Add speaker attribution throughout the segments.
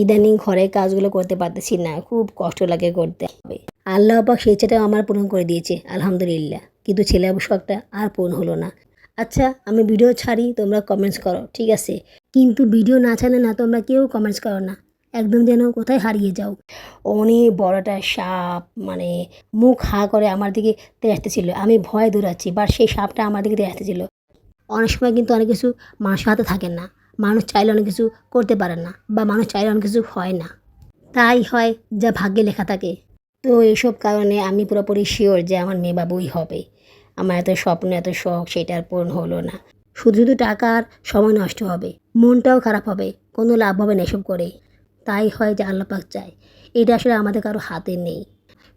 Speaker 1: ইদানিং ঘরের কাজগুলো করতে পারতেছি না, খুব কষ্ট লাগে করতে হবে। আল্লাহ পাক সেই ইচ্ছাটা আমার পূরণ করে দিয়েছে আলহামদুলিল্লাহ, কিন্তু ছেলে শখটা আর পূরণ হলো না। আচ্ছা, আমি ভিডিও ছাড়ি, তোমরা কমেন্টস করো, ঠিক আছে, কিন্তু ভিডিও না ছাড়লে না তোমরা কেউ কমেন্টস করো না, একদম যেন কোথায় হারিয়ে যাও। অনেক বড়টা সাপ, মানে মুখ হা করে আমার দিকে তেড়ে আসতেছিল, আমি ভয়ে দৌড়াচ্ছি, বাট সেই সাপটা আমার দিকে তেড়ে আসতেছিল। অনেক সময় কিন্তু অনেক কিছু মানুষের হাতে থাকে না, মানুষ চাইলে অনেক কিছু করতে পারে না, বা মানুষ চাইলে অনেক কিছু হয় না, তাই হয় যা ভাগ্যে লেখা থাকে। তো এইসব কারণে আমি পুরোপুরি শিওর যে আমার মেয়ে বাবুই হবে। আমার এত স্বপ্ন এত শখ সেটা আর পূরণ হলো না, শুধু শুধু টাকা আর সময় নষ্ট হবে, মনটাও খারাপ হবে, কোনো লাভ হবে না এসব করে। তাই হয় যে আল্লাহ পাক চায়, এটা আসলে আমাদের কারো হাতে নেই।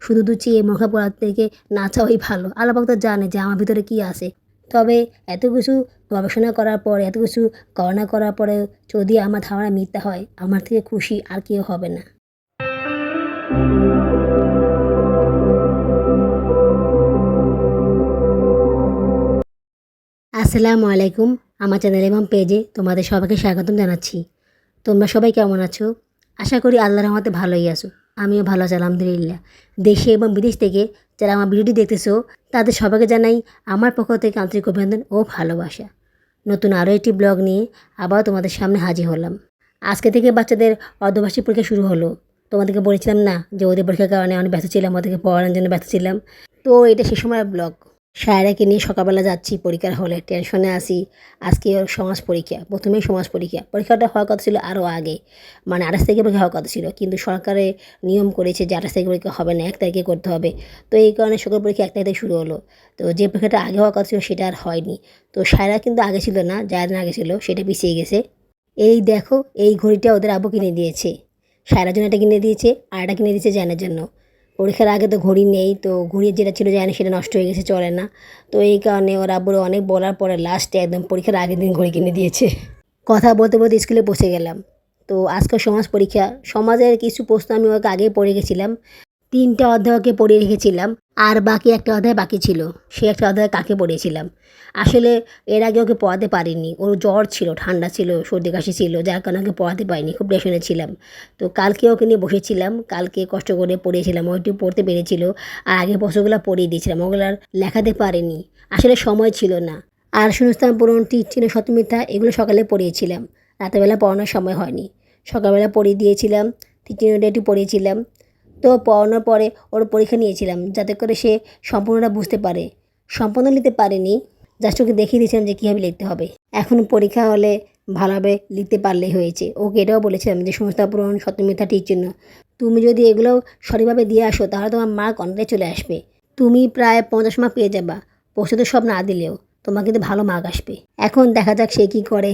Speaker 1: শুধু তো চেয়ে মুখা পড়ার থেকে না চাওয়াই ভালো। আল্লাহ পাক তো জানে যে আমার ভিতরে কী আছে। তবে এত কিছু গবেষণা করার পরে, এত কিছু গণনা করার পরে যদি আমার ধারণা মিথ্যা হয়, আমার থেকে খুশি আর কেউ হবে না। আসসালামু আলাইকুম। আমার চ্যানেল এবং পেজে তোমাদের সবাইকে স্বাগতম জানাচ্ছি। তোমরা সবাই কেমন আছো? আশা করি আল্লাহর রহমতে ভালোই আছো। আমিও ভালো আছি আলহামদুলিল্লাহ। দেশে এবং বিদেশ থেকে যারা আমার ভিডিওটি দেখতেছো তাদের সবাইকে জানাই আমার পক্ষ থেকে আন্তরিক অভিনন্দন ও ভালোবাসা। নতুন আরও একটি ব্লগ নিয়ে আবার তোমাদের সামনে হাজির হলাম। আজকে থেকে বাচ্চাদের অর্ধবার্ষিক পরীক্ষা শুরু হলো। তোমাদেরকে বলেছিলাম না যে ওদের পরীক্ষার কারণে অনেক ব্যস্ত ছিলাম, ওদেরকে পড়ানোর জন্য ব্যস্ত ছিলাম। তো এটা সে সময়ের ব্লগ। সায়রাকে নিয়ে সকালবেলা যাচ্ছি পরীক্ষার হলে, টেনশনে আসি। আজকে ওর সমাজ পরীক্ষা, প্রথমেই সমাজ পরীক্ষা। পরীক্ষাটা হওয়ার কথা ছিল আরও আগে, মানে 28 তারিখে পরীক্ষা হওয়ার কথা ছিল, কিন্তু সরকারে নিয়ম করেছে যে 28 তারিখে পরীক্ষা হবে না, 1 তারিখে করতে হবে। তো এই কারণে সকল পরীক্ষা 1 তারিখ থেকে শুরু হলো। তো যে পরীক্ষাটা আগে হওয়ার কথা ছিল সেটা আর হয়নি। তো সায়রা কিন্তু আগে ছিল না, যার দিন আগে ছিল সেটা পিছিয়ে গেছে। এই দেখো, এই ঘড়িটা ওদের আব্বু কিনে দিয়েছে। সায়রার জন্য এটা কিনে দিয়েছে, আর এটা কিনে দিয়েছে জানের জন্য। পরীক্ষার আগে তো ঘড়ি নেই, তো ঘড়ির যেটা ছিল জানি সেটা নষ্ট হয়ে গেছে, চলে না। তো এই কারণে ওর আব্বুর অনেক বলার পরে লাস্টে একদম পরীক্ষার আগের দিন ঘড়ি কিনে দিয়েছে। কথা বলতে বলতে স্কুলে পৌঁছে গেলাম। তো আজকে সমাজ পরীক্ষা, সমাজের কিছু প্রশ্ন আমি ওকে আগেই পড়ে গেছিলাম। 3টা অধ্যায় ওকে পড়িয়ে রেখেছিলাম, আর বাকি একটা অধ্যায় বাকি ছিল। সে একটা অধ্যায় কাকে পড়িয়েছিলাম। আসলে এর আগে ওকে পড়াতে পারিনি, ওর জ্বর ছিল, ঠান্ডা ছিল, সর্দি কাশি ছিল, যার কারণে ওকে পড়াতে পারিনি, খুব টেনশনে ছিলাম। তো কালকে ওকে নিয়ে বসেছিলাম, কালকে কষ্ট করে পড়িয়েছিলাম, ও একটু পড়তে পেরেছিল। আর আগের প্রশ্নগুলো পড়িয়ে দিয়েছিলাম, ওগুলো আর লেখাতে পারিনি, আসলে সময় ছিল না। আর শূন্যস্থান পূরণ, ঠিক চিহ্ন, সত্য মিথ্যা এগুলো সকালে পড়িয়েছিলাম, রাতেরবেলা পড়ানোর সময় হয়নি। সকালবেলা পড়িয়ে দিয়েছিলাম, ঠিক চিহ্নটা একটু পড়িয়েছিলাম। তো পড়ানোর পরে ওর পরীক্ষা নিয়েছিলাম যাতে করে সে সম্পূর্ণটা বুঝতে পারে। সম্পূর্ণ লিখতে পারেনি, জাস্ট ওকে দেখিয়ে দিয়েছিলাম যে কীভাবে লিখতে হবে। এখন পরীক্ষা হলে ভালোভাবে লিখতে পারলেই হয়েছে। ওকে এটাও বলেছিলাম যে সংস্থা পূরণ, সত্য মিথ্যা, ঠিক চিহ্ন, তুমি যদি এগুলো সঠিকভাবে দিয়ে আসো তাহলে তোমার মার্ক অনেকটাই চলে আসবে। তুমি প্রায় 50 মার্ক পেয়ে যাবা, প্রশ্ন তো সব না দিলেও তোমার কিন্তু ভালো মার্ক আসবে। এখন দেখা যাক সে কী করে।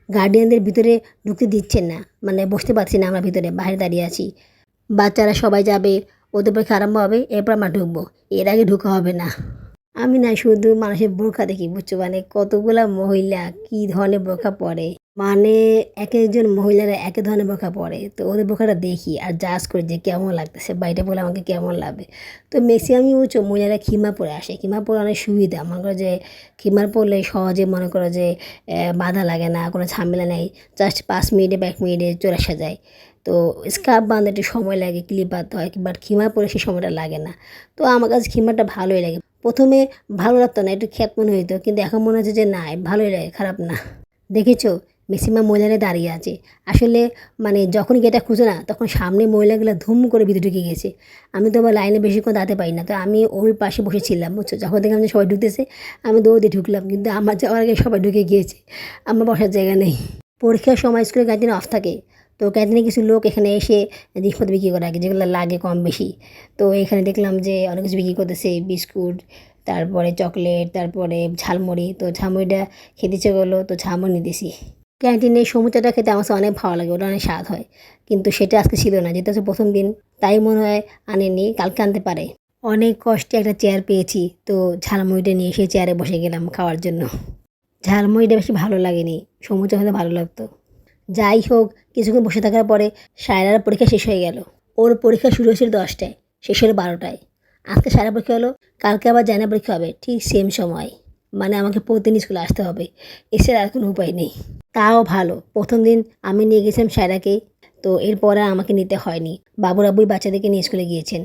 Speaker 1: গার্ডিয়ানদের ভিতরে ঢুকতে দিচ্ছেন না, মানে বসতে পারছি না, আমরা ভিতরে বাইরে দাঁড়িয়ে আছি। বাচ্চারা সবাই যাবে, ওদের পরীক্ষা আরম্ভ হবে, এরপর আমরা ঢুকবো, এর আগে ঢুকা হবে না। আমি না শুধু মানুষের বোরখা দেখি, বুঝছো, মানে কতগুলা মহিলা কী ধরনের বোরখা পরে, মানে এক একজন মহিলারা এক এক ধরনের বোরখা পরে। তো ওদের বোরখাটা দেখি আর জাজ করি যে কেমন লাগতেছে, বাড়িটা বলে আমাকে কেমন লাগবে। তো ম্যাক্সিমামই বুঝছো মহিলারা খিমা পরে আসে, খিমা পরে অনেক সুবিধা, মনে করো যে খিমার পরলে সহজে মনে করো যে বাধা লাগে না, কোনো ঝামেলা নেই, জাস্ট 5 মিনিটে বা 1 মিনিটে চলে আসা যায়। তো স্কার্ফ বাঁধতে একটু সময় লাগে, ক্লিপ বাঁধতে হয়, বাট খিমা পরে সেই সময়টা লাগে না। তো আমার কাছে খিমারটা ভালোই লাগে। প্রথমে ভালো লাগতো না, একটু খ্যাত মনে হইতো, কিন্তু এখন মনে হচ্ছে যে না, ভালোই লাগে, খারাপ না। দেখেছো, ম্যাক্সিমাম মহিলারা দাঁড়িয়ে আছে। আসলে মানে যখন গেটটা খুঁজে না, তখন সামনে মহিলাগুলো ধুম করে ভিতরে ঢুকে গেছে। আমি তো আবার লাইনে বেশিক্ষণ দাঁড়াতে পারি না, তো আমি ওই পাশে বসেছিলাম, বুঝছো। যখন দেখলাম যে সবাই ঢুকতেছে আমি দৌড় দিয়ে ঢুকলাম, কিন্তু আমার যাওয়ার আগে সবাই ঢুকে গিয়েছে, আমার বসার জায়গা নেই। পরীক্ষার সময় স্কুলের ক্যান্টিনে অফ থাকে। তো ক্যান্টিনে কিছু লোক এখানে এসে জিনিসপত্র বিক্রি করে রাখে, যেগুলো লাগে কম বেশি। তো এখানে দেখলাম যে অনেক কিছু বিক্রি করতেছে, বিস্কুট, তারপরে চকলেট, তারপরে ঝালমুড়ি। তো ঝালমুড়িটা খেতে ইচ্ছে করলো, তো ঝালমুড়ি নিতেছি। ক্যান্টিনে সমুচাটা খেতে আমার কাছে অনেক ভালো লাগে, ওটা অনেক স্বাদ হয়, কিন্তু সেটা আজকে ছিল না, যেটা হচ্ছে প্রথম দিন, তাই মনে হয় আনেনি, কালকে আনতে পারে। অনেক কষ্টে একটা চেয়ার পেয়েছি, তো ঝালমুড়িটা নিয়ে সেই চেয়ারে বসে গেলাম খাওয়ার জন্য। ঝালমুড়িটা বেশি ভালো লাগেনি, সমুচা হলে ভালো লাগতো। যাই হোক, কিছুক্ষণ বসে থাকার পরে সায়রার পরীক্ষা শেষ হয়ে গেল। ওর পরীক্ষা শুরু হয়েছিল 10টায়, শেষ হলো 12টায়। আজকে সায়রা পরীক্ষা হলো, কালকে আবার জানা পরীক্ষা হবে ঠিক সেম সময়। মানে আমাকে প্রতিদিন স্কুলে আসতে হবে, এছাড়া আর কোনো উপায় নেই। তাও ভালো, প্রথম দিন আমি নিয়ে গেছিলাম সায়রাকে। তো এরপর আর আমাকে নিতে হয়নি। বাবুর আব্বুই বাচ্চাদেরকে নিয়ে স্কুলে গিয়েছেন।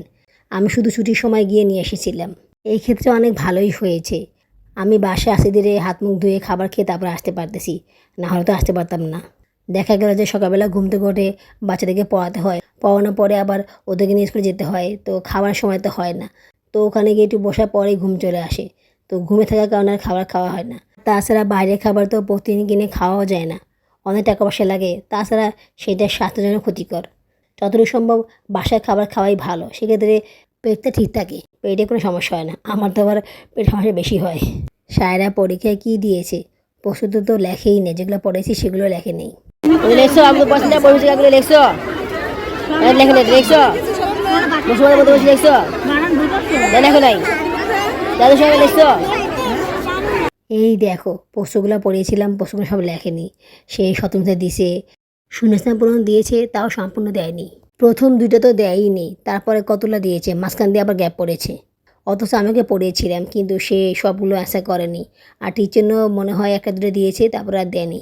Speaker 1: আমি শুধু ছুটির সময় গিয়ে নিয়ে এসেছিলাম। এই ক্ষেত্রে অনেক ভালোই হয়েছে। আমি বাসায় আসতে ধীরে হাত মুখ ধুয়ে খাবার খেয়ে তারপরে আসতে পারতেছি, না হলে তো আসতে পারতাম না। দেখা গেল যে সকালবেলা ঘুম থেকে উঠে বাচ্চাদেরকে পড়াতে হয়, পড়ানোর পরে আবার ওদেরকে নিয়ে স্কুলে যেতে হয়, তো খাওয়ার সময় তো হয় না। তো ওখানে গিয়ে একটু বসার পরেই ঘুম চলে আসে, তো ঘুমে থাকার কারণে আর খাবার খাওয়া হয় না। তাছাড়া বাইরের খাবার তো প্রতিদিন কিনে খাওয়াও যায় না, অনেক টাকা পয়সা লাগে, তাছাড়া সেটা স্বাস্থ্যের জন্য ক্ষতিকর। যতটুকু সম্ভব বাসায় খাবার খাওয়াই ভালো, সেক্ষেত্রে পেটটা ঠিক থাকে, পেটে কোনো সমস্যা হয় না। আমার তো আবার পেট সমস্যা বেশি হয়। সায়রা পরীক্ষায় কী দিয়েছে? প্রশ্ন তো লেখেই নেই, যেগুলো পড়েছি সেগুলো লেখে নেই। লিখছো আমাকে পছন্দ পরীক্ষাগুলো লিখছো? লেখে নেই লিখছো? মুসলমানের মধ্যে বসে লিখছো? লেখো নাই দাদু সবাই লিখছো? এই দেখো প্রশ্নগুলো পড়িয়েছিলাম, প্রশ্নগুলো সব লেখেনি। সেই স্বতন্ত্র দিছে, শূন্যস্থান পূরণ দিয়েছে, তাও সম্পূর্ণ দেয়নি। প্রথম দুইটা তো দেয়ই নেই, তারপরে কতগুলো দিয়েছে, মাঝখান দিয়ে আবার গ্যাপ পড়েছে। অথচ আমাকে পড়িয়েছিলাম, কিন্তু সে সবগুলো অ্যান্সার করেনি। আর টিচারও মনে হয় একটা দুটো দিয়েছে, তারপরে আর দেয়নি।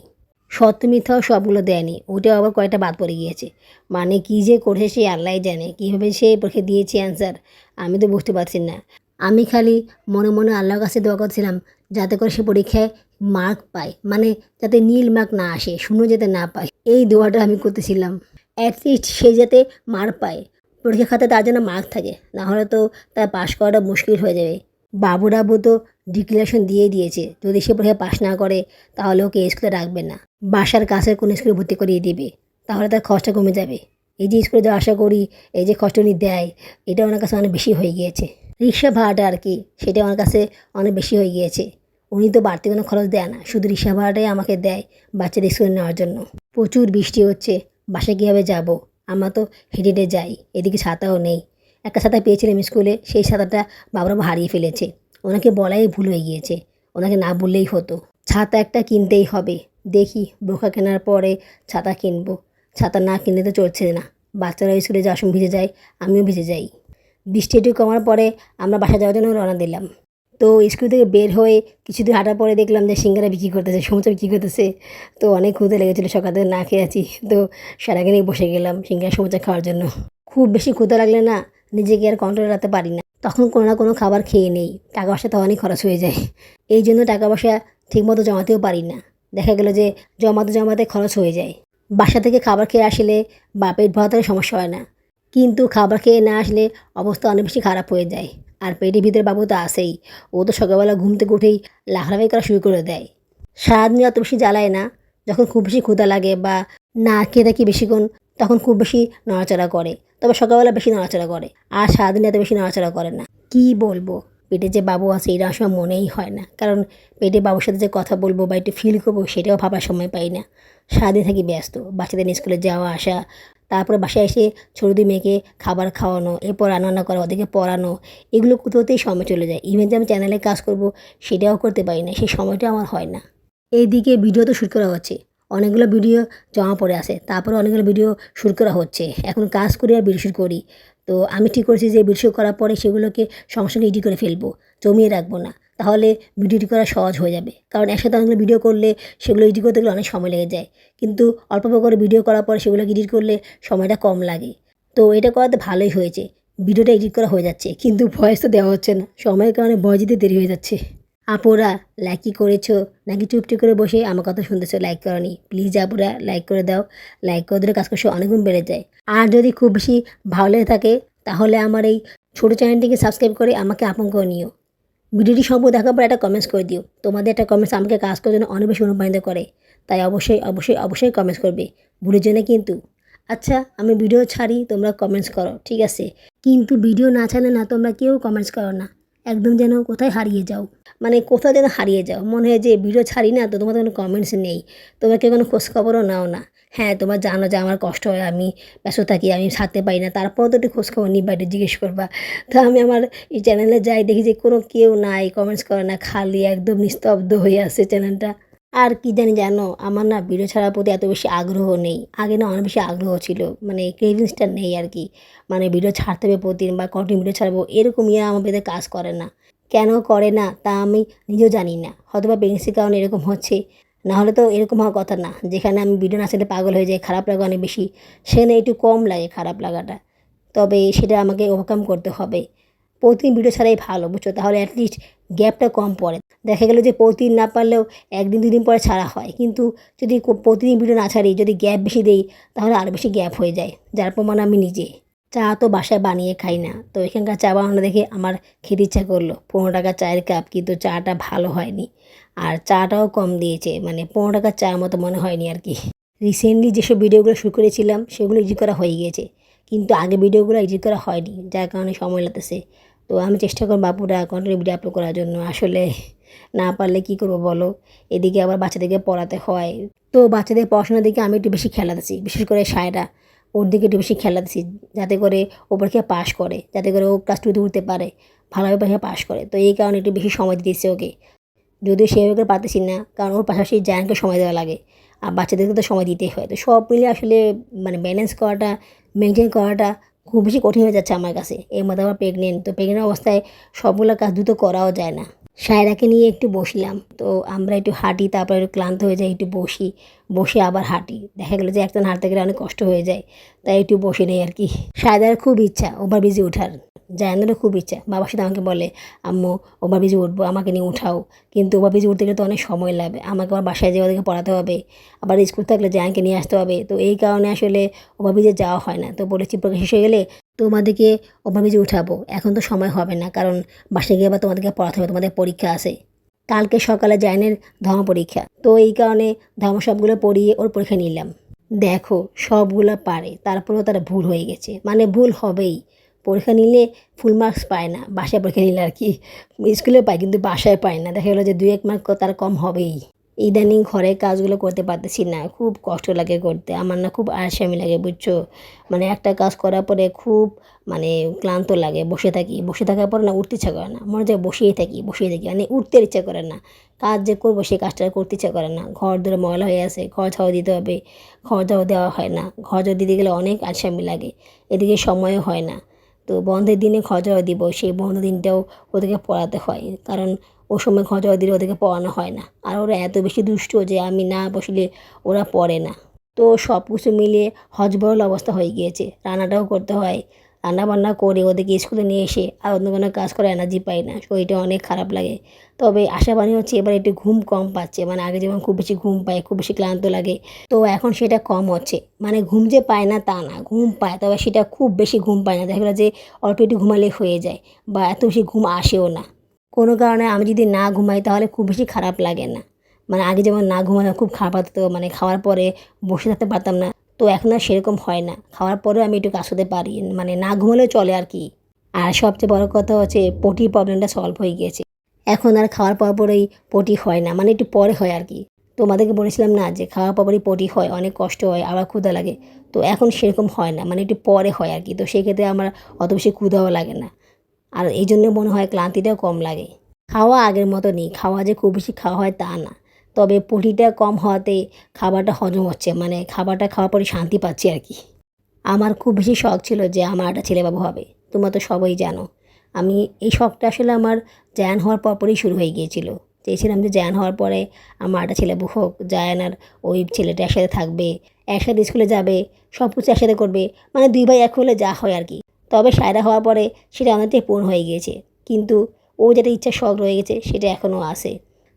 Speaker 1: সত্য মিথ্যাও সবগুলো দেয়নি, ওইটাও আবার কয়েকটা বাদ পড়ে গিয়েছে। মানে কী যে করেছে সে আল্লাহই জানে, কীভাবে সে পরীক্ষা দিয়েছে অ্যান্সার, আমি তো বুঝতে পারছি না। আমি খালি মনে মনে আল্লাহর কাছে দোয়া করছিলাম যাতে করে সে পরীক্ষায় মার্ক পায়, মানে যাতে নীল মার্ক না আসে, শূন্য যাতে না পায়, এই দোয়াটা আমি করতেছিলাম। অ্যাটলিস্ট সে যাতে মার্ক পায়, পরীক্ষা খাতে তার জন্য মার্ক থাকে, না হলে তো তার পাশ করাটা মুশকিল হয়ে যাবে। বাবুর আব্বু তো ডিক্লারেশন দিয়ে দিয়েছে, যদি সে পরীক্ষা পাশ না করে তাহলে ওকে স্কুলে রাখবে না, বাসার কাছের কোনো স্কুলে ভর্তি করিয়ে দিবে, তাহলে তার খরচা কমে যাবে। এই যে স্কুলে যাওয়া আশা করি, এই যে কষ্ট উনি দেয়, এটা ওনার কাছে অনেক বেশি হয়ে গিয়েছে। রিক্সা ভাড়াটা আর কি, সেটা আমার কাছে অনেক বেশি হয়ে গিয়েছে। উনি তো বাড়তি কোনো খরচ দেয় না, শুধু রিক্সা ভাড়াটাই আমাকে দেয় বাচ্চাদের স্কুলে নেওয়ার জন্য। প্রচুর বৃষ্টি হচ্ছে, বাসায় কীভাবে যাব? আমরা তো হেঁটে হেঁটে যাই, এদিকে ছাতাও নেই। একটা ছাতা পেয়েছিলাম স্কুলে, সেই ছাতাটা বাবুরা হারিয়ে ফেলেছে। ওনাকে বলাই ভুল হয়ে গিয়েছে, ওনাকে না বললেই হতো। ছাতা একটা কিনতেই হবে, দেখি বোরখা কেনার পরে ছাতা কিনবো। ছাতা না কিনলে তো চলছে না, বাচ্চারা স্কুলে যাওয়ার সময় ভিজে যায়, আমিও ভিজে যাই। বৃষ্টি একটু কমার পরে আমরা বাসা যাওয়ার জন্য রওনা দিলাম। তো স্কুল থেকে বের হয়ে কিছুদিন হাঁটার পরে দেখলাম যে সিঙ্গারা বিক্রি করতেছে, সমোসা বিক্রি করতেছে। তো অনেক ক্ষুদে লেগেছিলো, সকাল থেকে না খেয়ে আছি, তো সারাদিন নিয়ে বসে গেলাম সিঙ্গারা সমোসা খাওয়ার জন্য। খুব বেশি ক্ষুদা লাগলে না নিজেকে আর কন্ট্রোল রাখতে পারি না, তখন কোনো না কোনো খাবার খেয়ে নেই। টাকা পয়সা তো অনেক খরচ হয়ে যায়, এই জন্য টাকা পয়সা ঠিকমতো জমাতেও পারি না। দেখা গেলো যে জমাতে জমাতে খরচ হয়ে যায়। বাসা থেকে খাবার খেয়ে আসলে বা পেট ভরাতে সমস্যা হয় না, কিন্তু খাবার খেয়ে না আসলে অবস্থা অনেক বেশি খারাপ হয়ে যায়। আর পেটের ভিতরে বাবু তো আসেই, ও তো সকালবেলা ঘুম থেকে উঠেই লাফালাফি করা শুরু করে দেয়। সারাদিন অত বেশি জ্বালায় না, যখন খুব বেশি ক্ষুধা লাগে বা না খেয়ে থাকি বেশিক্ষণ, তখন খুব বেশি নড়াচড়া করে, তবে সকালবেলা বেশি নড়াচড়া করে, আর সারাদিন এত বেশি নড়াচড়া করে না। কী বলবো, পেটে যে বাবু আছে এটা সময় মনেই হয় না, কারণ পেটে বাবুর সাথে যে কথা বলবো বা একটু ফিল করবো সেটাও ভাবার সময় পাই না। সারাদিন থাকি ব্যস্ত, বাচ্চাদের স্কুলে যাওয়া আসা, তারপরে বাসায় এসে ছোটো দুই মেয়েকে খাবার খাওয়ানো, এরপর রান্না করা, ওদেরকে পড়ানো, এগুলো করতেই সময় চলে যায়। ইভেন যে আমি চ্যানেলে কাজ করব সেটাও করতে পারি না, সেই সময়টা আমার হয় না। এইদিকে ভিডিও তো শ্যুট করা হচ্ছে, অনেকগুলো ভিডিও জমা পড়ে আছে, তারপরে অনেকগুলো ভিডিও শ্যুট করা হচ্ছে। এখন কাজ করি আর ভিডিও শ্যুট করি, তো আমি ঠিক করেছি যে ভিডিও শ্যুট করার পরে সেগুলোকে সঙ্গে সঙ্গে এডিট করে ফেলবো, জমিয়ে রাখবো না, তাহলে ভিডিও এডিট করা সহজ হয়ে যাবে। কারণ একসাথে অনেকগুলো ভিডিও করলে সেগুলো এডিট করতে গেলে অনেক সময় লেগে যায়, কিন্তু অল্প অল্প করে ভিডিও করার পরে সেগুলোকে এডিট করলে সময়টা কম লাগে। তো এটা করাতে ভালোই হয়েছে, ভিডিওটা এডিট করা হয়ে যাচ্ছে, কিন্তু ভয়েস তো দেওয়া হচ্ছে না, সময়ের কারণে ভয়েস দিতে দেরি হয়ে যাচ্ছে। আপুরা লাইক কি করেছো, নাকি চুপটি করে বসে আমার কথা শুনতেছো, লাইক করনি? প্লিজ আপুরা লাইক করে দাও, লাইক করে দিলে কাজ করছে অনেক গুণ বেড়ে যায়। আর যদি খুব বেশি ভালো লেগে থাকে তাহলে আমার এই ছোটো চ্যানেলটিকে সাবস্ক্রাইব করে আমাকে আপন করে নিও। ভিডিওটি সম্পূর্ণ দেখার পর একটা কমেন্টস করে দিও, তোমাদের একটা কমেন্টস আমাকে কাজ করার জন্য অনেক বেশি অনুপ্রাণিত করে, তাই অবশ্যই অবশ্যই অবশ্যই কমেন্টস করবে, ভুলে যেও না কিন্তু। আচ্ছা আমি ভিডিও ছাড়ি, তোমরা কমেন্টস করো ঠিক আছে, কিন্তু ভিডিও না ছাড়লে না তোমরা কেউ কমেন্টস করো না, একদম যেন কোথায় হারিয়ে যাও, মানে কোথাও যেন হারিয়ে যাও, মনে হয় যে ভিডিও ছাড়ি না তো তোমাদের কোনো কমেন্টস নেই, তোমরা কেউ কোনো খোঁজখবরও নাও না। হ্যাঁ তোমরা জানো যে আমার কষ্ট হয়, আমি ব্যস্ত থাকি, আমি ছাড়তে পারি না, তারপর তো একটু খোঁজখবর নিই, বাড়িতে জিজ্ঞেস করবা। তো আমি আমার এই চ্যানেলে যাই, দেখি যে কোনো কেউ নাই, কমেন্টস করে না, খালি একদম নিস্তব্ধ হয়ে আছে চ্যানেলটা। আর কি জানি জানো, আমার না ভিডিও ছাড়ার প্রতি এত বেশি আগ্রহ নেই, আগে না অনেক বেশি আগ্রহ ছিল, মানে ক্রেভিংসটা নেই আর কি, মানে ভিডিও ছাড়তে হবে প্রতিদিন বা কন্টিনিউ ভিডিও ছাড়বো এরকম ইয়ে আমার ভেতরে কাজ করে না। কেন করে না তা আমি নিজেও জানি না, হয়তো বা প্রেগনেন্সির কারণে এরকম হচ্ছে, না হলে তো এরকম হওয়ার কথা না, যেখানে আমি ভিডিও না ছাড়লে পাগল হয়ে যাই, খারাপ লাগা অনেক বেশি, সেখানে একটু কম লাগে খারাপ লাগাটা। তবে সেটা আমাকে ওভারকাম করতে হবে। প্রতিদিন ভিডিও ছাড়াই ভালো, বুঝছো? তাহলে অ্যাটলিস্ট গ্যাপটা কম পড়ে। দেখা গেলো যে প্রতিদিন না পারলেও 1 দিন 2 দিন পরে ছাড়া হয়, কিন্তু যদি প্রতিদিন ভিডিও না ছাড়ি, যদি গ্যাপ বেশি দেই, তাহলে আরও বেশি গ্যাপ হয়ে যায়, যার প্রমাণ আমি নিজে। চা তো বাসায় বানিয়ে খাই না, তো এখানকার চা বানানো দেখে আমার খেতে ইচ্ছা করলো। 15 টাকা চায়ের কাপ, কিন্তু চাটা ভালো হয়নি, আর চাটাও কম দিয়েছে, মানে 15 টাকার চার মতো মনে হয়নি আর কি। রিসেন্টলি যেসব ভিডিওগুলো শুরু করেছিলাম সেগুলো এডিট করা হয়ে গিয়েছে, কিন্তু আগে ভিডিওগুলো এডিট করা হয়নি, যার কারণে সময় লাগতেছে। তো আমি চেষ্টা করব বাপুরা কন্টেন্ট ভিডিও আপলোড করার জন্য। আসলে না পারলে কি করব বলো, এদিকে আবার বাচ্চাদেরকে পড়াতে হয়। তো বাচ্চাদের পড়াশোনার দিকে আমি একটু বেশি খেয়াল রাখছি, বিশেষ করে সায়রা, ওর দিকে একটু বেশি খেয়াল রাখছি, যাতে করে ও পরীক্ষায় পাশ করে, যাতে করে ও ক্লাস 2তে উঠতে পারে, ভালোভাবে পরীক্ষায় পাশ করে। তো এই কারণে একটু বেশি সময় দিতেছি ওকে, যদিও সেভাবে করে পারতেছি না, কারণ ওর পাশাপাশি জায়ানকে সময় দেওয়া লাগে, আর বাচ্চাদেরকে তো সময় দিতেই হয়। তো সব মিলে আসলে মানে ব্যালেন্স করাটা, মেনটেন করাটা খুব বেশি কঠিন হয়ে যাচ্ছে আমার কাছে। এর মধ্যে আবার প্রেগনেন্ট, তো প্রেগনেন্ট অবস্থায় সবগুলো কাজ দ্রুত করাও যায় না। সায়রাকে নিয়ে একটু বসলাম, তো আমরা একটু হাঁটি, তারপরে একটু ক্লান্ত হয়ে যাই, একটু বসি, বসে আবার হাঁটি। দেখা গেলো যে একজন হাঁটতে গেলে অনেক কষ্ট হয়ে যায়, তাই একটু বসে নেই আর কি। সায়রার খুব ইচ্ছা ওভার ব্রিজে ওঠার, জায়ানেরও খুব ইচ্ছা। বাবার সাথে আমাকে বলে, আম্মু ওভার ব্রিজে উঠবো, আমাকে নিয়ে উঠাও। কিন্তু ওভার ব্রিজে উঠতে গেলে তো অনেক সময় লাগবে, আমাকে আবার বাসায় যেয়ে ওদেরকে পড়াতে হবে, আবার স্কুল থাকলে জায়ানকে নিয়ে আসতে হবে। তো এই কারণে আসলে ওভার ব্রিজে যাওয়া হয় না। তো বলেছি পরীক্ষা শেষ হয়ে গেলে তোমাদেরকে ওভার ব্রিজে উঠাবো, এখন তো সময় হবে না, কারণ বাসায় গিয়ে আবার তোমাদেরকে পড়াতে হবে, তোমাদের পরীক্ষা আছে। কালকে সকালে জায়ানের ধর্ম পরীক্ষা, তো এই কারণে ধর্ম সবগুলো পড়িয়ে ওর পরীক্ষা নিলাম। দেখো সবগুলো পারে, তারপরেও তারা ভুল হয়ে গেছে, মানে ভুল হবেই। পরীক্ষা নিলে ফুল মার্কস পায় না, বাসায় পরীক্ষা নিলে আর কি স্কুলে পায়, কিন্তু বাসায় পায় না। দেখা গেলো যে 2-1 মার্ক তার কম হবেই। ইদানিং ঘরের কাজগুলো করতে পারতেছি না, খুব কষ্ট লাগে করতে, আমার না খুব আলসেমি লাগে, বুঝছো? মানে একটা কাজ করার পরে খুব মানে ক্লান্ত লাগে, বসে থাকি, বসে থাকার পর না উঠতে ইচ্ছা করে না, মনে হয় বসেই থাকি বসেই থাকি, মানে উঠতে ইচ্ছা করে না। কাজ যে করবো সেই কাজটা করতে ইচ্ছা করে না। ঘর ধরে ময়লা হয়ে আছে, ঘর ঝাড়ু দিতে হবে, ঘর ঝাড়ু দেওয়া হয় না, ঘর ঝাড়ু দিতে গেলে অনেক আলসেমি লাগে, এদিকে সময়ও হয় না। তো বন্ধের দিনে ঘর ঝাড়ু দিব, সেই বন্ধ দিনটাও ওদেরকে পড়াতে হয়, কারণ ও সময় ঘর ঝাড়ু দিলে ওদেরকে পড়ানো হয় না। আর ওরা এত বেশি দুষ্ট যে আমি না বসলে ওরা পড়ে না। তো সব কিছু মিলিয়ে হজবরল অবস্থা হয়ে গিয়েছে, রান্নাটাও করতে হয়, রান্নাবান্না করে ওদেরকে স্কুলে নিয়ে এসে আর অন্য কোনো কাজ করার এনার্জি পাই না, শরীরটা অনেক খারাপ লাগে। তবে আশাবাণী হচ্ছে এবার একটু ঘুম কম পাচ্ছে, মানে আগে যেমন খুব বেশি ঘুম পায়, খুব বেশি ক্লান্ত লাগে, তো এখন সেটা কম হচ্ছে। মানে ঘুম যে পায় না তা না, ঘুম পায়, তবে সেটা খুব বেশি ঘুম পায় না, দেখা গেলো যে অল্প একটু ঘুমালে হয়ে যায়, বা এত বেশি ঘুম আসেও না। কোনো কারণে আমি যদি না ঘুমাই তাহলে খুব বেশি খারাপ লাগে না, মানে আগে যেমন না ঘুমালে খুব খারাপ হতো, মানে খাওয়ার পরে বসে থাকতে পারতাম না। তো এখন আর সেরকম হয় না, খাওয়ার পরেও আমি একটু কাজ করতে পারি, মানে না ঘুমালেও চলে আর কি। আর সবচেয়ে বড় কথা হচ্ছে পটির প্রবলেমটা সলভ হয়ে গিয়েছে, এখন আর খাওয়ার পর পরেই পটি হয় না, মানে একটু পরে হয় আর কি। তোমাদেরকে বলেছিলাম না যে খাওয়ার পর পরই পটি হয়, অনেক কষ্ট হয়, আবার ক্ষুধা লাগে। তো এখন সেরকম হয় না, মানে একটু পরে হয় আর কি। তো সেক্ষেত্রে আমার অত বেশি ক্ষুধাও লাগে না, আর এই জন্য মনে হয় ক্লান্তিটাও কম লাগে। খাওয়া আগের মতো নেই, খাওয়া যে খুব বেশি খাওয়া হয় তা না, তবে পুঁটিটা কম হওয়াতে খাবারটা হজম হচ্ছে, মানে খাবারটা খাওয়ার পরে শান্তি পাচ্ছি আর কি। আমার খুব বেশি শখ ছিল যে আমার একটা ছেলেবাবু হবে, তোমরা তো সবাই জানো। আমি এই শখটা আসলে আমার জায়ান হওয়ার পরপরই শুরু হয়ে গিয়েছিল। চেয়েছিলাম যে জায়ান হওয়ার পরে আমার একটা ছেলেবাবু হোক, জায়ান আর ওই ছেলেটা একসাথে থাকবে, একসাথে স্কুলে যাবে, সব কিছু একসাথে করবে, মানে 2 ভাই এক হলে যা হয় আর কি। তবে সায়রা হওয়ার পরে সেটা অনেকটাই পূর্ণ হয়ে গিয়েছে, কিন্তু ও যেটা ইচ্ছা শখ রয়ে গেছে সেটা এখনও আছে।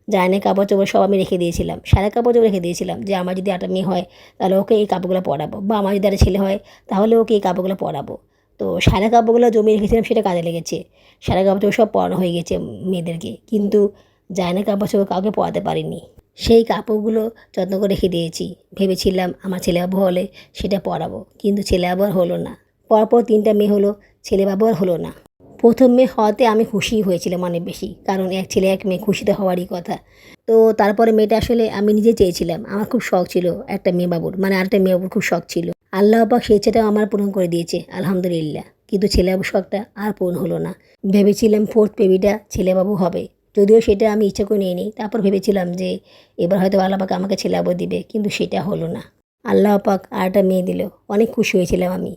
Speaker 1: জায়ানের কাপড় চোপড় সব আমি রেখে দিয়েছিলাম, সায়রার কাপড় চোপড় রেখে দিয়েছিলাম, যে আমার যদি একটা মেয়ে হয় তাহলে ওকে এই কাপড়গুলো পরাবো, বা আমার যদি একটা ছেলে হয় তাহলে ওকে এই কাপড়গুলো পরাবো। তো সায়রার কাপড়গুলো জমিয়ে রেখেছিলাম, সেটা কাজে লেগেছে। সায়রার কাপড় চোপড় সব পরানো হয়ে গেছে মেয়েদেরকে, কিন্তু জায়ানের কাপড় চোপড় কাউকে পরাতে পারিনি। সেই কাপড়গুলো যত্ন করে রেখে দিয়েছি, ভেবেছিলাম আমার ছেলেবাবু হলে সেটা পরাবো, কিন্তু ছেলেবাবু আর হলো না। পরপর 3টা মেয়ে হলো, ছেলেবাবু আর হলো না। প্রথম মেয়ে হওয়াতে আমি খুশি হয়েছিলাম অনেক বেশি, কারণ এক ছেলে এক মেয়ে, খুশি তো হওয়ারই কথা। তো তারপরে মেয়েটা আসলে আমি নিজে চেয়েছিলাম, আমার খুব শখ ছিল একটা মেয়ে বাবুর, মানে আরেকটা মেয়ে বাবুর খুব শখ ছিল। আল্লাহ পাক সেই ইচ্ছাটাও আমার পূরণ করে দিয়েছে আলহামদুলিল্লাহ, কিন্তু ছেলেবাবুর শখটা আর পূরণ হলো না। ভেবেছিলাম 4th বেবিটা ছেলেবাবু হবে, যদিও সেটা আমি ইচ্ছা করে নিইনি। তারপর ভেবেছিলাম যে এবার হয়তো আল্লাহ পাক আমাকে ছেলেবাবু দিবে, কিন্তু সেটা হলো না। আল্লাহ পাক আরেকটা মেয়ে দিল, অনেক খুশি হয়েছিলাম আমি।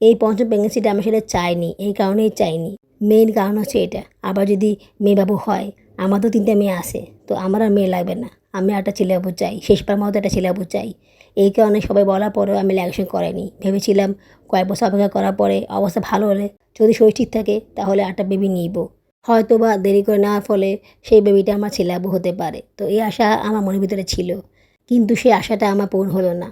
Speaker 1: এই 5ম প্রেগনেন্সিটা আমি সেটা চাইনি, এই কারণেই চাইনি, মেইন কারণ হচ্ছে এটা। আবার যদি মেয়ে বাবু হয়, আমার তো 3টা মেয়ে আছে, তো আমার আর মেয়ে লাগবে না, আমি একটা ছেলেবু চাই, শেষবার মতো একটা ছেলেবু চাই। এই কারণে সবাই বলার পরেও আমি ল্যাংসন করেনি। ভেবেছিলাম কয়েক বছর অপেক্ষা করার পরে অবস্থা ভালো হলে, যদি শরীর ঠিক থাকে তাহলে একটা বেবি নিব। হয়তো বা দেরি করে নেওয়ার ফলে সেই বেবিটা আমার ছেলেবু হতে পারে। তো এই আশা আমার মনের ভিতরে ছিল, কিন্তু সেই আশাটা আমার পূরণ হলো না।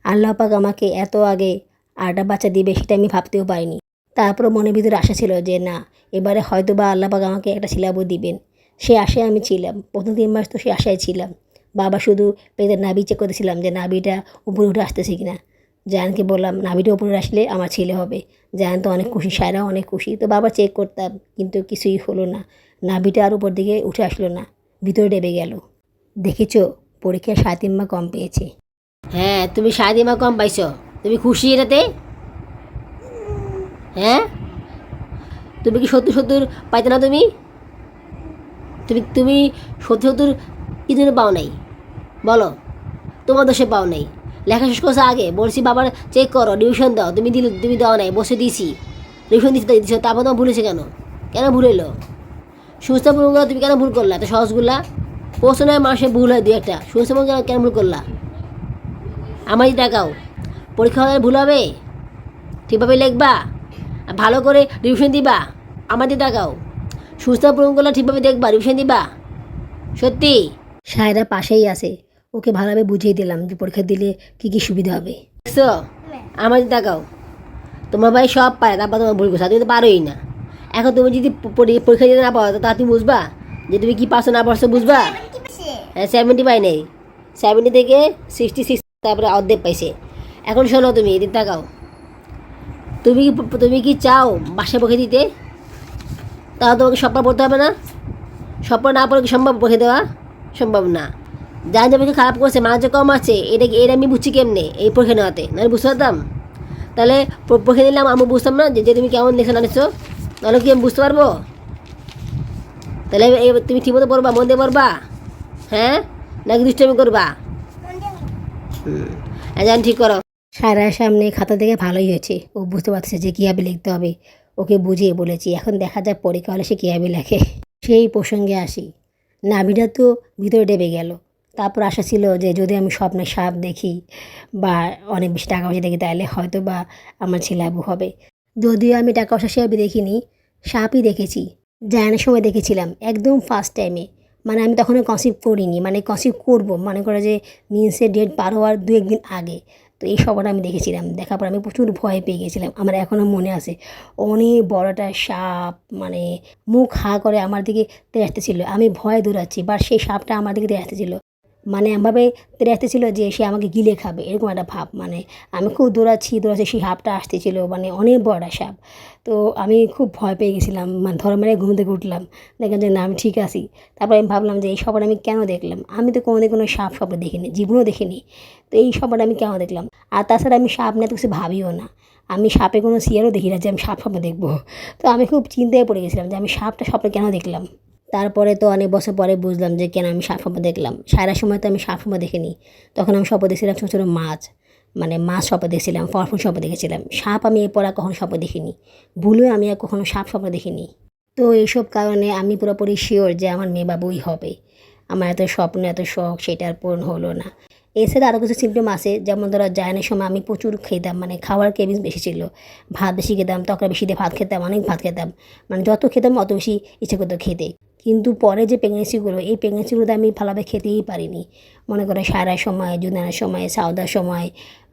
Speaker 1: আল্লাহ পাক আমাকে এত আগে আরেকটা বাচ্চা দিবে সেটা আমি ভাবতেও পারিনি। তারপরও মনের ভিতরে আশা ছিল যে না, এবারে হয়তো বা আল্লাহ পাক আমাকে একটা ছেলেবু দিবেন। সেই আশায় আমি ছিলাম, প্রথম 3 মাস তো সেই আশায় ছিলাম। বাবা শুধু পেটের নাভি চেক করতেছিলাম যে নাভিটা উপরে উঠে আসতেছে কিনা। জায়ানকে বললাম নাভিটা উপরে আসলে আমার ছেলে হবে। জায়ান তো অনেক খুশি, সায়রাও অনেক খুশি। তো বাবা চেক করতাম, কিন্তু কিছুই হলো না। নাভিটা আর উপর দিকে উঠে আসলো না, ভিতরে ডেবে গেল। দেখেছো, পরীক্ষায় 3.5 মার্ক কম পেয়েছে।
Speaker 2: হ্যাঁ, তুমি 3.5 মার্ক কম পাইছো, তুমি খুশি এটাতে? হ্যাঁ, তুমি কি 70 পাইতে না? তুমি তুমি তুমি 70 কি জন্য পাও নাই বলো? তোমার দোষে পাও নাই। লেখা শেষ করছে আগে, বলছি বাবার চেক করো, রিভিশন দাও, তুমি দাও নাই, বসে দিয়েছি, রিভিশন দিচ্ছ, তারপর তোমার ভুলেছে কেন? কেন ভুল হইলো? সুস্থাপনগুলো তুমি কেন ভুল করলা? এত সহজগুলা প্রশ্ন নয়, মানুষের ভুল হয় দু একটা, সুস্থাপন কেন ভুল করলা? আমারই টাকাও পরীক্ষা হলে ভুল হবে? ঠিকভাবে লিখবা আর ভালো করে রিভিশন দিবা। আমাদের টাকাও সুস্থাপনগুলো ঠিকভাবে দেখবা, রিভিশন দিবা। সত্যি
Speaker 1: সায়রা পাশেই আছে, ওকে ভালোভাবে বুঝিয়ে দিলাম যে পরীক্ষা দিলে কী কী সুবিধা হবে।
Speaker 2: দেখছো, আমাদের টাকাও তোমার ভাই সব পারে, তারপর তোমার ভুল করছো, তুমি তো পারোই না। এখন তুমি যদি পরীক্ষা দিতে না পারো তা তুমি বুঝবা যে তুমি কি পারছো না পারছো, বুঝবা? হ্যাঁ, 70 পাই নাই, 70 থেকে 66, তারপরে অর্ধেক পাইছে। এখন শোনো, তুমি এদিক তাকাও। তুমি কি চাও বাসায় পরীক্ষা দিতে? তাহলে তোমাকে সব পড়তে হবে না? সব না পড়ে কি সম্ভব পরীক্ষা দেওয়া? সম্ভব না। যার যে পরীক্ষা খারাপ করছে, মানুষ যে কম আছে, এটা আমি বুঝছি কেমনে এই পরীক্ষা নেওয়াতে, নাহলে বুঝতে পারতাম? তাহলে পরীক্ষা দিলাম, আমি বুঝতাম না যে তুমি কেমন দেখে আনিছো? নাহলে কি আমি বুঝতে পারবো? তাহলে তুমি ঠিকমতো পড়বা, মন দিয়ে পড়বা? হ্যাঁ, নাকি দুষ্টামি করবা? জান ঠিক করো।
Speaker 1: সায়রার সামনে খাতা দেখে ভালোই হয়েছে, ও বুঝতে পারছে যে কীভাবে লিখতে হবে। ওকে বুঝিয়ে বলেছি, এখন দেখা যাক পরীক্ষা হলে সে কীভাবে লেখে। সেই প্রসঙ্গে আসি, নাভিটা তো ভিতরে ডেবে গেল। তারপর আশা ছিল যে যদি আমি স্বপ্নে সাপ দেখি বা অনেক বেশি টাকা পয়সা দেখি, তাহলে হয়তো বা আমার ছেলে আবু হবে। যদিও আমি টাকা পয়সা সেভাবে দেখিনি, সাপই দেখেছি। জানার সময় দেখেছিলাম একদম ফার্স্ট টাইমে। মানে আমি তখনও কনসিভ করিনি, মানে কনসিভ করবো মনে করে যে মিন্সের ডেট পার হওয়ার 2-1 দিন আগে। তো এই সবটা আমি দেখেছিলাম, দেখার পর আমি প্রচুর ভয় পেয়ে গেছিলাম। আমার এখনও মনে আছে, অনেক বড় একটা সাপ, মানে মুখ হা করে আমার দিকে তেড়ে আসতেছিল। আমি ভয়ে দৌড়াচ্ছি, বাট সেই সাপটা আমার দিকে তেড়ে আসতেছিল। মানে এমনভাবে তেড়ে আসতেছিল যে সে আমাকে গিলে খাবে, এরকম একটা ভাব। মানে আমি খুব দৌড়াচ্ছি, সেই সাপটা আসতেছিল, মানে অনেক বড় একটা সাপ। তো আমি খুব ভয় পেয়ে গেছিলাম, মানে ধর মেরে ঘুম থেকে উঠলাম, দেখলাম যে না আমি ঠিক আছি। তারপর আমি ভাবলাম যে এই স্বপ্নটা আমি কেন দেখলাম? আমি তো কোনোদিন কোনো সাপ স্বপ্ন দেখিনি, জীবনেও দেখিনি। তো এই স্বপ্নটা আমি কেন দেখলাম? আর তাছাড়া আমি সাপ নিয়ে তো কিছু ভাবিও না। আমি সাপে কোনো সিয়ারও দেখি না যে আমি সাপ স্বপ্ন দেখবো। তো আমি খুব চিন্তায় পড়ে গেছিলাম যে আমি সাপটা স্বপ্ন কেন দেখলাম। তারপরে তো অনেক বছর পরে বুঝলাম যে কেন আমি সাপ স্বপ্ন দেখলাম। সারার সময় তো আমি সাপ স্বপ্ন দেখিনি, তখন আমি স্বপ্ন দেখছিলাম ছোটো ছোটো মাছ, মানে মাছ স্বপ্ন দেখছিলাম, ফল স্বপ্ন দেখেছিলাম। সাপ আমি এরপর আর কখনো স্বপ্ন দেখিনি, ভুলেও আমি আর কখনো সাপ স্বপ্ন দেখিনি। তো এইসব কারণে আমি পুরোপুরি শিওর যে আমার মেয়ে বাবুই হবে। আমার এত স্বপ্ন, এত শখ, সেটা আর পূরণ হলো না। এছাড়া আরও কিছু সিমটম আছে, যেমন ধরো জায়ানের সময় আমি প্রচুর খেতাম, মানে খাওয়ার ক্রেভিংস বেশি ছিল। ভাত বেশি খেতাম, তরকারি বেশি দিয়ে ভাত খেতাম, অনেক ভাত খেতাম। মানে যত খেতাম অত বেশি ইচ্ছে করতো খেতে। কিন্তু পরে যে প্রেগনেন্সিগুলো, এই প্রেগনেন্সিগুলোতে আমি ভালোভাবে খেতেই পারিনি। মনে করো সারার সময়, জুনানের সময়, সাউদার সময়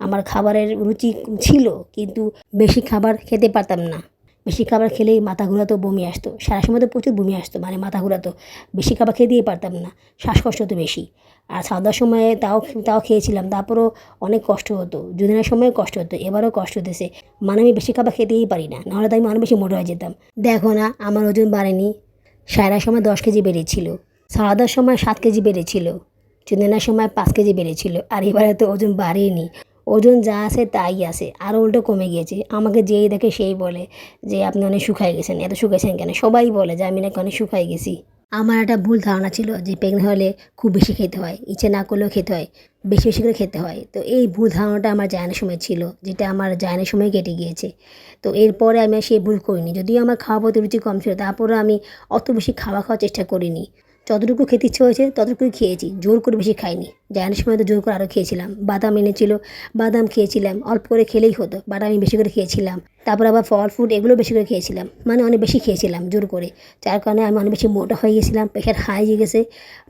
Speaker 1: আমার খাবারের রুচি ছিল, কিন্তু বেশি খাবার খেতে পারতাম না। বেশি খাবার খেলেই মাথা ঘোরাতো, বমি আসতো। সারা সময় তো প্রচুর বমি আসতো, মানে মাথা ঘোরাতো। বেশি খাবার খেতেই পারতাম না, শ্বাসকষ্ট হতো বেশি। আর সাউদার সময়ে তাও তাও খেয়েছিলাম, তারপরও অনেক কষ্ট হতো। জুনানের সময় কষ্ট হতো, এবারও কষ্ট হতেছে। মানে আমি বেশি খাবার খেতেই পারি না, নাহলে তো আমি অনেক বেশি মোটা হয়ে যেতাম। দেখো না, আমার ওজন বাড়েনি। সায়রার সময় 10 কেজি বেড়েছিল, সাউদার সময় 7 কেজি বেড়েছিল, চুন্দনার সময় 5 কেজি বেড়েছিল। আর এবারে তো ওজন বাড়েনি, ওজন যা আছে তাই আছে, আরও উল্টো কমে গিয়েছে। আমাকে যেই দেখে সেই বলে যে আপনি অনেক শুকায় গেছেন, এত শুকাইছেন কেন? সবাই বলে যে আমি নাকি অনেক শুকাই গেছি। আমার একটা ভুল ধারণা ছিল যে প্রেগনেন্ট হলে খুব বেশি খেতে হয়, ইচ্ছে না করলেও খেতে হয়, বেশি বেশি করে খেতে হয়। তো এই ভুল ধারণাটা আমার জায়ানের সময় ছিল, যেটা আমার জায়ানের সময় কেটে গিয়েছে। তো এরপরে আমি আর সেই ভুল করিনি। যদিও আমার খাওয়া প্রতি রুচি কম ছিল, তারপরে আমি অত বেশি খাওয়ার চেষ্টা করিনি। যতটুকু খেতে ইচ্ছে হয়েছে ততটুকুই খেয়েছি, জোর করে বেশি খাইনি। জায়ানের সময় তো জোর করে আরও খেয়েছিলাম। বাদাম এনেছিল, বাদাম খেয়েছিলাম, অল্প করে খেলেই হতো, বাট আমি বেশি করে খেয়েছিলাম। তারপর আবার ফল ফ্রুট এগুলো বেশি করে খেয়েছিলাম, মানে অনেক বেশি খেয়েছিলাম জোর করে। যার কারণে আমি অনেক বেশি মোটা হয়ে গেছিলাম, প্রেশার হাই হয়ে গেছে,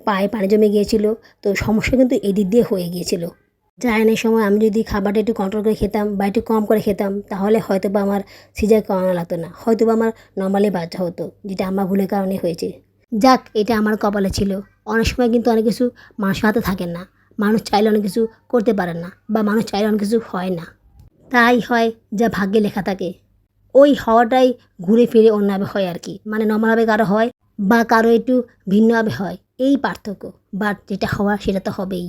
Speaker 1: পায়ে পানি জমে গিয়েছিল। তো সমস্যা কিন্তু এই দিক দিয়ে হয়ে গিয়েছিল। জায়ানের সময় আমি যদি খাবারটা একটু কন্ট্রোল করে খেতাম বা একটু কম করে খেতাম, তাহলে হয়তো বা আমার সিজার করানো লাগতো না, হয়তো বা আমার নর্মালি বাচ্চা হতো, যেটা আমার ভুলের কারণে হয়েছে। যাক, এটা আমার কপালে ছিল। অনেক সময় কিন্তু অনেক কিছু মানুষের হাতে থাকে না, মানুষ চাইলে অনেক কিছু করতে পারে না, বা মানুষ চাইলে অনেক কিছু হয় না। তাই হয় যা ভাগ্যে লেখা থাকে, ওই হওয়াটাই ঘুরে ফিরে অন্যভাবে হয় আর কি। মানে নর্মালভাবে কারো হয় বা কারো একটু ভিন্নভাবে হয়, এই পার্থক্য। বাট যেটা হওয়ার সেটা তো হবেই।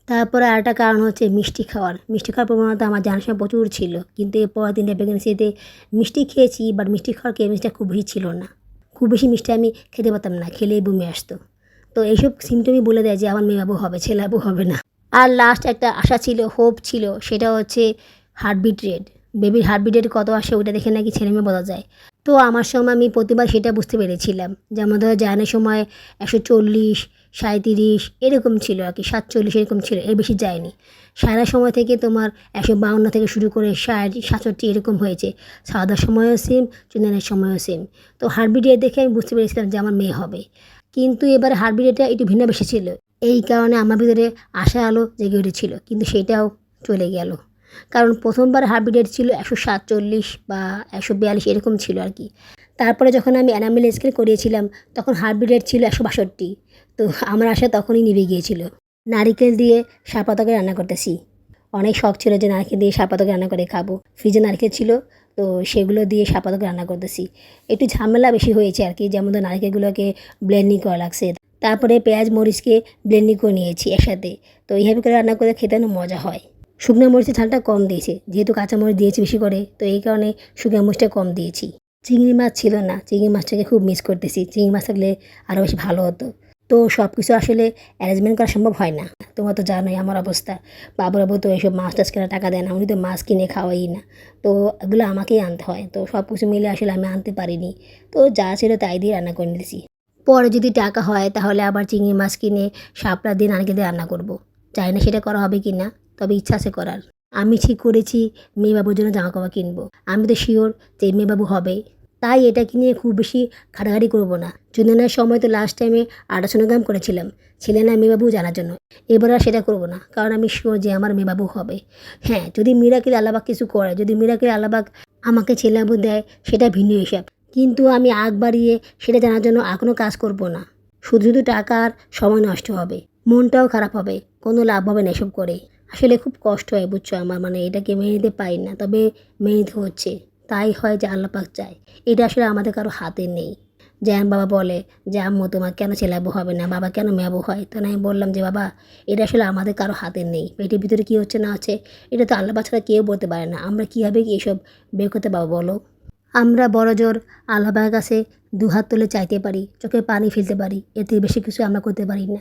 Speaker 1: তারপরে আরেকটা কারণ হচ্ছে মিষ্টি খাওয়ার। মিষ্টি খাওয়ার প্রবণতা আমার জানার সময় প্রচুর ছিল, কিন্তু এর পরের 3টা প্রেগনেন্সিতে মিষ্টি খেয়েছি, বাট মিষ্টি খাওয়ার কেমিস্টটা খুব বেশি ছিল না। খুব বেশি মিষ্টি আমি খেতে পারতাম না, খেলেই বমি আসতো। তো এইসব সিমটমই বলে দেয় যে আমার মেয়েবাবু হবে, ছেলেবাবু হবে না। আর লাস্ট একটা আশা ছিল, হোপ ছিল, সেটা হচ্ছে হার্টবিট রেট। বেবির হার্টবিট রেট কত আসে ওটা দেখে নাকি ছেলে মেয়ে বোঝা যায়। তো আমার সময় আমি প্রতিবার সেটা বুঝতে পেরেছিলাম। যেমন ধরো জায়ানের সময় 140, 37 এরকম ছিল আর কি, 47 এরকম ছিল, এর বেশি যায়নি। সায়রার সময় থেকে তোমার 152 থেকে শুরু করে 60, 67 এরকম হয়েছে। সাদার সময়ও সেম, চুনানের সময়ও সেম। তো হার্টবিট রেট দেখে আমি বুঝতে পেরেছিলাম যে আমার মেয়ে হবে। কিন্তু এবার হার্টবিট রেটটা একটু ভিন্ন বেশি ছিল, এই কারণে আমার ভিতরে আশা আলো জেগে উঠেছিল, কিন্তু সেটাও চলে গেল। কারণ প্রথমবার হার্টবিট রেট ছিল 147 বা 142 এরকম ছিল আর কি। তারপরে যখন আমি অ্যানামিল স্কেল করিয়েছিলাম তখন হার্টবিট রেট ছিল 162। তো আমার আশা তখনই নিভে গিয়েছিল। নারিকেল দিয়ে শাক পাতা করে রান্না করতেছি। অনেক শখ ছিল যে নারকেল দিয়ে শাক পাতা করে রান্না করে খাবো। ফ্রিজে নারকেল ছিল, তো সেগুলো দিয়ে শাক পাতা করে রান্না করতেছি। একটু ঝামেলা বেশি হয়েছে আর কি, যেমন ধর নারকেলগুলোকে ব্লেন্ডিং করা লাগছে, তারপরে পেঁয়াজ মরিচকে ব্লেন্ডিং করে নিয়েছি একসাথে। তো এইভাবে করে রান্না করে খেতে অনেক মজা হয়। শুকনো মরিচের ঝালটা কম দিয়েছে, যেহেতু কাঁচা মরিচ দিয়েছি বেশি করে, তো এই কারণে শুকনো মরিচটা কম দিয়েছি। চিংড়ি মাছ ছিল না, চিংড়ি মাছটাকে খুব মিস করতেছি। চিংড়ি মাছ থাকলে আরও বেশি ভালো হতো। তো সব কিছু আসলে অ্যারেঞ্জমেন্ট করা সম্ভব হয় না। তোমরা তো জানোই আমার অবস্থা। বাবু তো এইসব মাছ টাছ কেনার টাকা দেয় না, উনি তো মাছ কিনে খাওয়াই না। তো এগুলো আমাকেই আনতে হয়। তো সব কিছু মিলে আসলে আমি আনতে পারিনি। তো যা ছিল তাই দিয়ে রান্না করে নিয়েছি। পরে যদি টাকা হয় তাহলে আবার চিংড়ি মাছ কিনে শাপলা দিয়ে নারকেল দিয়ে রান্না করব। জানি না সেটা করা হবে কি না, তবে ইচ্ছা আছে করার। আমি ঠিক করেছি মেয়েবাবুর জন্য জামা কাপড় কিনবো। আমি তো শিওর যে মেয়েবাবু হবে, তাই এটাকে নিয়ে খুব বেশি ঘাটাঘাটি করবো না। জুনেনের সময় তো লাস্ট টাইমে আল্ট্রাসোনোগ্রাম করেছিলাম, ছেলে না মেয়েবাবু জানার জন্য। এবার আর সেটা করবো না, কারণ আমি শিওর যে আমার মেয়েবাবু হবে। হ্যাঁ, যদি মিরাকেল আল্লাহবাক কিছু করে, যদি মিরাকেল আল্লাহবাক আমাকে ছেলেবাবু দেয়, সেটা ভিন্ন হিসাব। কিন্তু আমি আগ বাড়িয়ে সেটা জানার জন্য আর কোনো কাজ করব না। শুধু শুধু টাকা আর সময় নষ্ট হবে, মনটাও খারাপ হবে, কোনো লাভ হবে না এসব করে। আসলে খুব কষ্ট হয় বুঝছো আমার, মানে এটাকে মেনে নিতে পারি না, তবে মেনে নিতে হচ্ছে। তাই হয় যে আল্লাহ পাক চায়, এটা আসলে আমাদের কারো হাতে নেই। যেমন বাবা বলে যে আম্মু তোমার কেন ছেলেবু হবে না, বাবা কেন মেয়াবু হয়, তো আমি বললাম যে বাবা এটা আসলে আমাদের কারো হাতে নেই। পেটের ভিতরে কী হচ্ছে না হচ্ছে এটা তো আল্লাহ পাক ছাড়া কেউ বলতে পারে না। আমরা কীভাবে এসব বের করতে পারবো বলো? আমরা বড়জোর আল্লাহ পাকের কাছে দুহাত তুলে চাইতে পারি, চোখে পানি ফেলতে পারি, এতে বেশি কিছু আমরা করতে পারি না।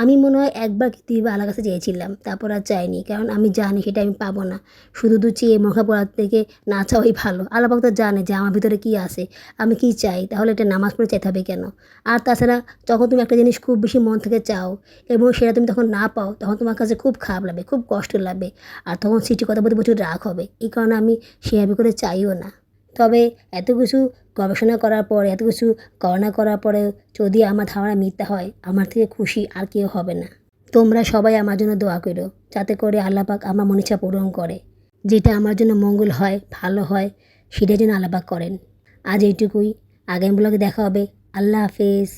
Speaker 1: আমি মনে হয় একবার কি দুইবার আল্লাহর কাছে চেয়েছিলাম, তারপর আর চাইনি, কারণ আমি জানি সেটা আমি পাবো না। শুধু চেয়ে মুখে পড়ার থেকে না চাওয়াই ভালো। আল্লাহ পাক তো জানে যে আমার ভিতরে কী আছে, আমি কী চাই, তাহলে এটা নামাজ পড়ে চাইতে হবে কেন? আর তাছাড়া যখন তুমি একটা জিনিস খুব বেশি মন থেকে চাও এবং সেটা তুমি তখন না পাও, তখন তোমার কাছে খুব খারাপ লাগবে, খুব কষ্ট লাগবে, আর তখন সেটি কথা বলতে প্রচুর রাগ হবে। এই কারণে আমি সেভাবে করে চাইও না। তবে এত কিছু গবেষণা করার পরে, এত কিছু গণনা করার পরে যদি আমার ধারণা মিথ্যা হয়, আমার থেকে খুশি আর কেউ হবে না। তোমরা সবাই আমার জন্য দোয়া করো, যাতে করে আল্লাহ পাক আমার মন ইচ্ছা পূরণ করে। যেটা আমার জন্য মঙ্গল হয়, ভালো হয়, সেটা যেন আল্লাহ পাক করেন। আজ এইটুকুই, আগামী ব্লগে দেখা হবে। আল্লাহ হাফেজ।